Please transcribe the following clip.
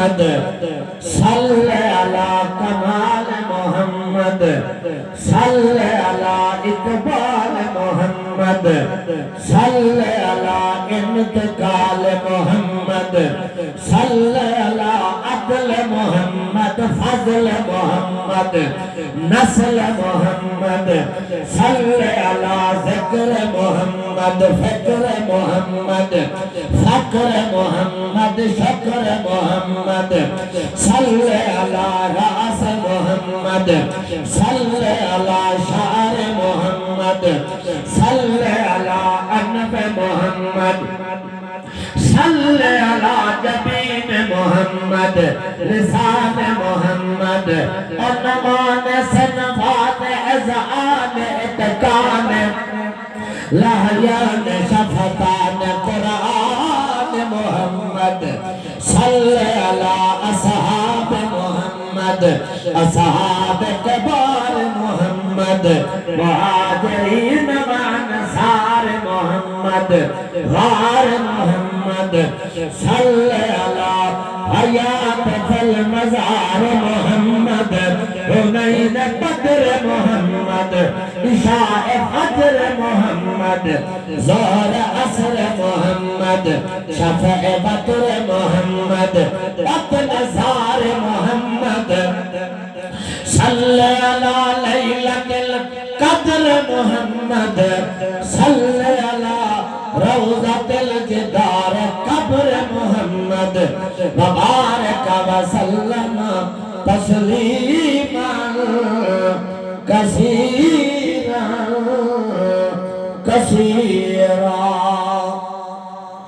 मोहम्मद सल्ले अला कमाल मोहम्मद सल्ले अला इकबाल मोहम्मद सल्ले अला इंतकाल मोहम्मद सल्ले अला अदल मोहम्मद फजल मोहम्मद नस्ल मोहम्मद सल्ले अला ज़िक्र मोहम्मद फ़िक्र मोहम्मद फ़क्र मोहम्मद शुक्र मोहम्मद सल्ले अला रास मोहम्मद सल्ले अला शार मोहम्मद सल्ले अला अनब मोहम्मद सल्ले अला जबीन मोहम्मद लिसान मोहम्मद अनमान सनवात अज़ान इतकान लहयान शफतान कुरान मोहम्मद सल्ले अला असहाब मोहम्मद असहाब कबार मोहम्मद मुहाजिरीन व अंसार मोहम्मद गार मोहम्मद सल्ले अला हयात फल मज़ार मोहम्मद हुनैन बद्र मोहम्मद इशाए फज्र मोहम्मद ज़ोहर असर मोहम्मद शफ़े बद्र मोहम्मद नज़ार मोहम्मद सल्ले अला लैलतुल क़द्र मोहम्मद सल्ले अला रौज़तुल जिदार कब्र मोहम्मद मुबारक व सल्लम तस्लीमन कसीरा कसीरा।